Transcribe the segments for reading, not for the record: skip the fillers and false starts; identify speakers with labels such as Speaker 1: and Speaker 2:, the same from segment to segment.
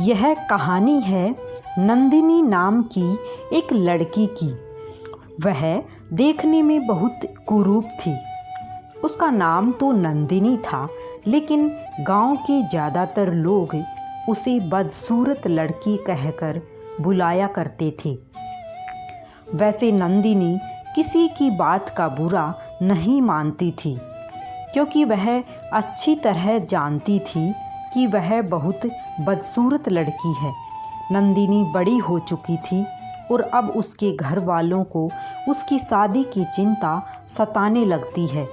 Speaker 1: यह कहानी है नंदिनी नाम की एक लड़की की। वह देखने में बहुत कुरूप थी। उसका नाम तो नंदिनी था, लेकिन गांव के ज़्यादातर लोग उसे बदसूरत लड़की कहकर बुलाया करते थे। वैसे नंदिनी किसी की बात का बुरा नहीं मानती थी, क्योंकि वह अच्छी तरह जानती थी कि वह बहुत बदसूरत लड़की है। नंदिनी बड़ी हो चुकी थी और अब उसके घर वालों को उसकी शादी की चिंता सताने लगती है,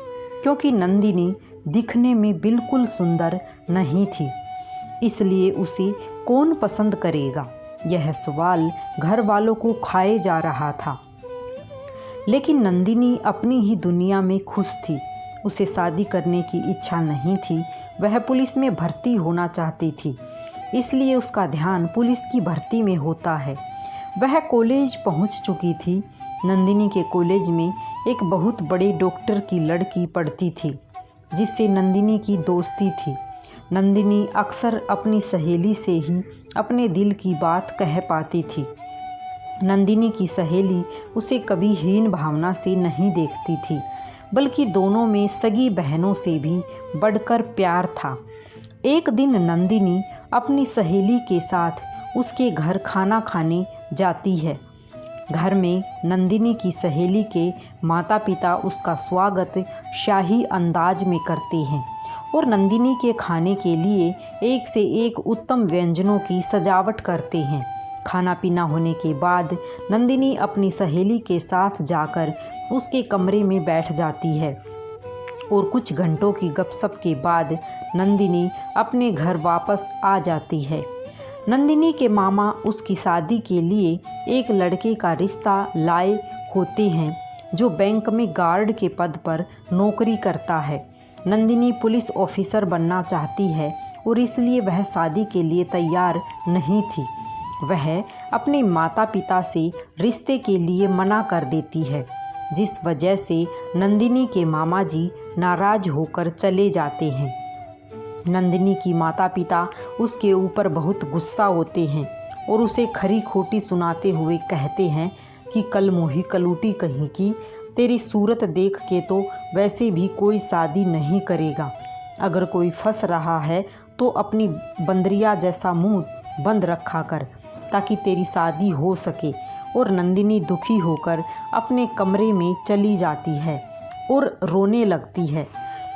Speaker 1: क्योंकि नंदिनी दिखने में बिल्कुल सुंदर नहीं थी। इसलिए उसे कौन पसंद करेगा, यह सवाल घर वालों को खाए जा रहा था। लेकिन नंदिनी अपनी ही दुनिया में खुश थी। उसे शादी करने की इच्छा नहीं थी। वह पुलिस में भर्ती होना चाहती थी, इसलिए उसका ध्यान पुलिस की भर्ती में होता है। वह कॉलेज पहुंच चुकी थी। नंदिनी के कॉलेज में एक बहुत बड़े डॉक्टर की लड़की पढ़ती थी, जिससे नंदिनी की दोस्ती थी। नंदिनी अक्सर अपनी सहेली से ही अपने दिल की बात कह पाती थी। नंदिनी की सहेली उसे कभी हीन भावना से नहीं देखती थी, बल्कि दोनों में सगी बहनों से भी बढ़कर प्यार था। एक दिन नंदिनी अपनी सहेली के साथ उसके घर खाना खाने जाती है। घर में नंदिनी की सहेली के माता पिता उसका स्वागत शाही अंदाज में करते हैं और नंदिनी के खाने के लिए एक से एक उत्तम व्यंजनों की सजावट करते हैं। खाना पीना होने के बाद नंदिनी अपनी सहेली के साथ जाकर उसके कमरे में बैठ जाती है और कुछ घंटों की गपशप के बाद नंदिनी अपने घर वापस आ जाती है। नंदिनी के मामा उसकी शादी के लिए एक लड़के का रिश्ता लाए होते हैं, जो बैंक में गार्ड के पद पर नौकरी करता है। नंदिनी पुलिस ऑफिसर बनना चाहती है और इसलिए वह शादी के लिए तैयार नहीं थी। वह अपने माता पिता से रिश्ते के लिए मना कर देती है, जिस वजह से नंदिनी के मामा जी नाराज होकर चले जाते हैं। नंदिनी की माता पिता उसके ऊपर बहुत गुस्सा होते हैं और उसे खरी खोटी सुनाते हुए कहते हैं कि कल मोही कलूटी कहीं की, तेरी सूरत देख के तो वैसे भी कोई शादी नहीं करेगा। अगर कोई फंस रहा है तो अपनी बंदरिया जैसा मुंह बंद रखा कर, ताकि तेरी शादी हो सके। और नंदिनी दुखी होकर अपने कमरे में चली जाती है और रोने लगती है।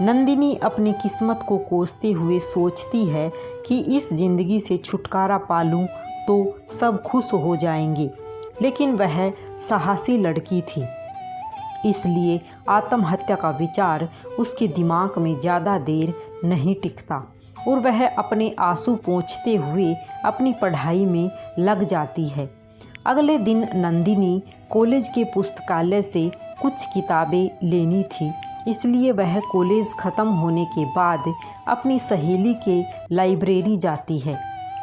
Speaker 1: नंदिनी अपनी किस्मत को कोसते हुए सोचती है कि इस ज़िंदगी से छुटकारा पा लूँ तो सब खुश हो जाएंगे। लेकिन वह साहसी लड़की थी, इसलिए आत्महत्या का विचार उसके दिमाग में ज़्यादा देर नहीं टिकता और वह अपने आंसू पोंछते हुए अपनी पढ़ाई में लग जाती है। अगले दिन नंदिनी कॉलेज के पुस्तकालय से कुछ किताबें लेनी थी, इसलिए वह कॉलेज ख़त्म होने के बाद अपनी सहेली के लाइब्रेरी जाती है।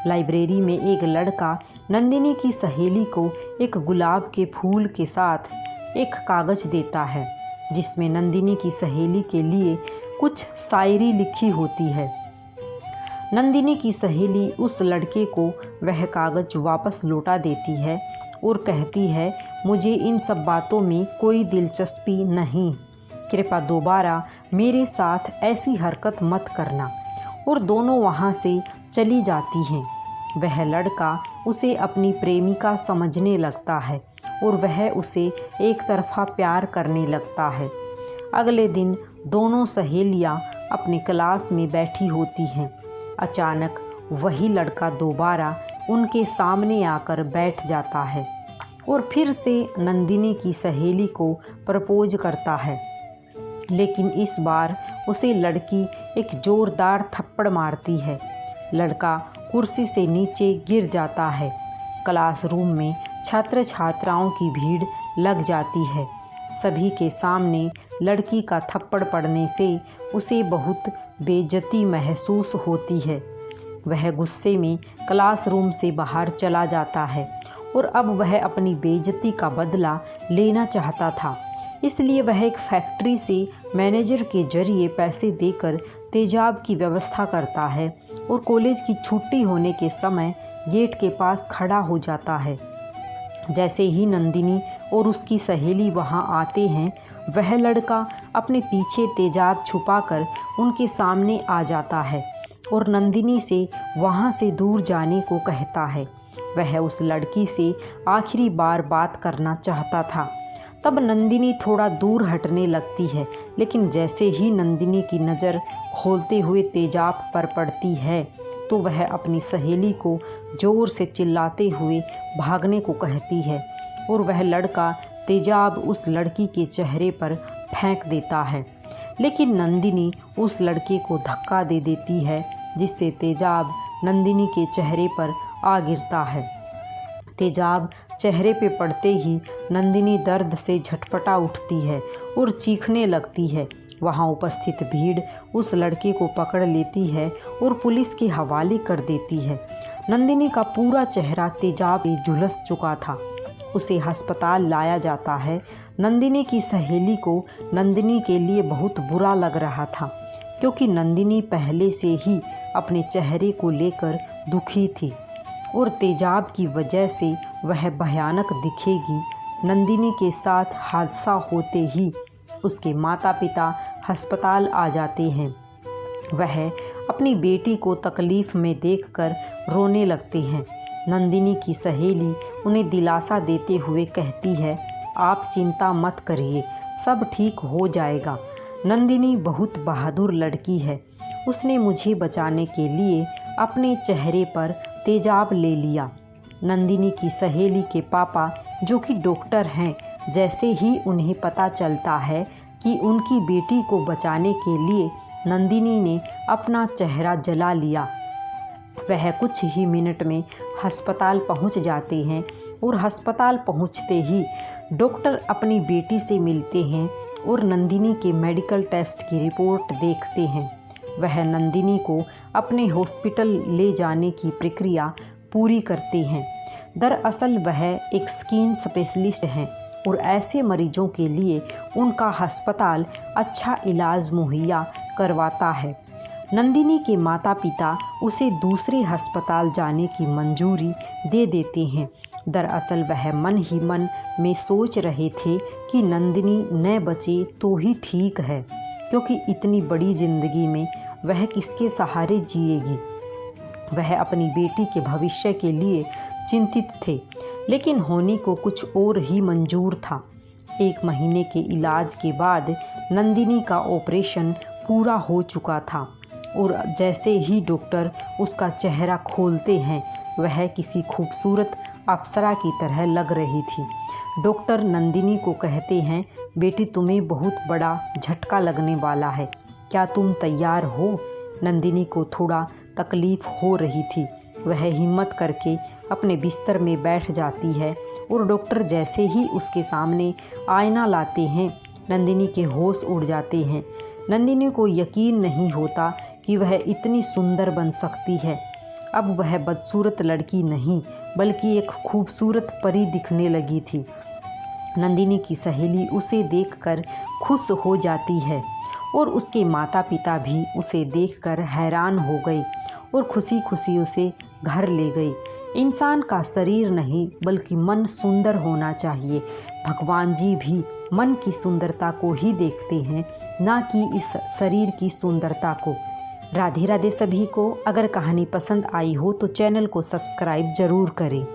Speaker 1: लाइब्रेरी में एक लड़का नंदिनी की सहेली को एक गुलाब के फूल के साथ एक कागज़ देता है, जिसमें नंदिनी की सहेली के लिए कुछ शायरी लिखी होती है। नंदिनी की सहेली उस लड़के को वह कागज़ वापस लौटा देती है और कहती है, मुझे इन सब बातों में कोई दिलचस्पी नहीं, कृपया दोबारा मेरे साथ ऐसी हरकत मत करना। और दोनों वहाँ से चली जाती हैं। वह लड़का उसे अपनी प्रेमिका समझने लगता है और वह उसे एक तरफा प्यार करने लगता है। अगले दिन दोनों सहेलियाँ अपनी क्लास में बैठी होती हैं। अचानक वही लड़का दोबारा उनके सामने आकर बैठ जाता है और फिर से नंदिनी की सहेली को प्रपोज करता है। लेकिन इस बार उसे लड़की एक ज़ोरदार थप्पड़ मारती है। लड़का कुर्सी से नीचे गिर जाता है। क्लासरूम में छात्र छात्राओं की भीड़ लग जाती है। सभी के सामने लड़की का थप्पड़ पड़ने से उसे बहुत बेइज्जती महसूस होती है। वह गुस्से में क्लासरूम से बाहर चला जाता है और अब वह अपनी बेइज्जती का बदला लेना चाहता था। इसलिए वह एक फैक्ट्री से मैनेजर के जरिए पैसे देकर तेजाब की व्यवस्था करता है और कॉलेज की छुट्टी होने के समय गेट के पास खड़ा हो जाता है। जैसे ही नंदिनी और उसकी सहेली वहां आते हैं, वह लड़का अपने पीछे तेजाब छुपाकर उनके सामने आ जाता है और नंदिनी से वहां से दूर जाने को कहता है। वह उस लड़की से आखिरी बार बात करना चाहता था। तब नंदिनी थोड़ा दूर हटने लगती है, लेकिन जैसे ही नंदिनी की नज़र खोलते हुए तेजाब पर पड़ती है तो वह अपनी सहेली को ज़ोर से चिल्लाते हुए भागने को कहती है और वह लड़का तेजाब उस लड़की के चेहरे पर फेंक देता है। लेकिन नंदिनी उस लड़के को धक्का दे देती है, जिससे तेजाब नंदिनी के चेहरे पर आ गिरता है। तेजाब चेहरे पे पड़ते ही नंदिनी दर्द से झटपटा उठती है और चीखने लगती है। वहाँ उपस्थित भीड़ उस लड़के को पकड़ लेती है और पुलिस के हवाले कर देती है। नंदिनी का पूरा चेहरा तेजाब से झुलस चुका था। उसे अस्पताल लाया जाता है। नंदिनी की सहेली को नंदिनी के लिए बहुत बुरा लग रहा था, क्योंकि नंदिनी पहले से ही अपने चेहरे को लेकर दुखी थी और तेजाब की वजह से वह भयानक दिखेगी। नंदिनी के साथ हादसा होते ही उसके माता पिता अस्पताल आ जाते हैं। वह अपनी बेटी को तकलीफ़ में देखकर रोने लगते हैं। नंदिनी की सहेली उन्हें दिलासा देते हुए कहती है, आप चिंता मत करिए, सब ठीक हो जाएगा। नंदिनी बहुत बहादुर लड़की है। उसने मुझे बचाने के लिए अपने चेहरे पर तेजाब ले लिया। नंदिनी की सहेली के पापा, जो कि डॉक्टर हैं, जैसे ही उन्हें पता चलता है कि उनकी बेटी को बचाने के लिए नंदिनी ने अपना चेहरा जला लिया, वह कुछ ही मिनट में अस्पताल पहुंच जाते हैं और अस्पताल पहुंचते ही डॉक्टर अपनी बेटी से मिलते हैं और नंदिनी के मेडिकल टेस्ट की रिपोर्ट देखते हैं। वह नंदिनी को अपने हॉस्पिटल ले जाने की प्रक्रिया पूरी करते हैं। दरअसल वह एक स्किन स्पेशलिस्ट हैं और ऐसे मरीजों के लिए उनका अस्पताल अच्छा इलाज मुहैया करवाता है। नंदिनी के माता पिता उसे दूसरे अस्पताल जाने की मंजूरी दे देते हैं। दरअसल वह मन ही मन में सोच रहे थे कि नंदिनी न बचे तो ही ठीक है, क्योंकि इतनी बड़ी ज़िंदगी में वह किसके सहारे जिएगी। वह अपनी बेटी के भविष्य के लिए चिंतित थे, लेकिन होनी को कुछ और ही मंजूर था। 1 महीने के इलाज के बाद नंदिनी का ऑपरेशन पूरा हो चुका था और जैसे ही डॉक्टर उसका चेहरा खोलते हैं, वह किसी खूबसूरत अप्सरा की तरह लग रही थी। डॉक्टर नंदिनी को कहते हैं, बेटी तुम्हें बहुत बड़ा झटका लगने वाला है, क्या तुम तैयार हो? नंदिनी को थोड़ा तकलीफ़ हो रही थी। वह हिम्मत करके अपने बिस्तर में बैठ जाती है और डॉक्टर जैसे ही उसके सामने आईना लाते हैं, नंदिनी के होश उड़ जाते हैं। नंदिनी को यकीन नहीं होता कि वह इतनी सुंदर बन सकती है। अब वह बदसूरत लड़की नहीं, बल्कि एक खूबसूरत परी दिखने लगी थी। नंदिनी की सहेली उसे देखकर खुश हो जाती है और उसके माता पिता भी उसे देखकर हैरान हो गए और खुशी खुशी उसे घर ले गई। इंसान का शरीर नहीं, बल्कि मन सुंदर होना चाहिए। भगवान जी भी मन की सुंदरता को ही देखते हैं, ना कि इस शरीर की सुंदरता को। राधे राधे सभी को। अगर कहानी पसंद आई हो तो चैनल को सब्सक्राइब ज़रूर करें।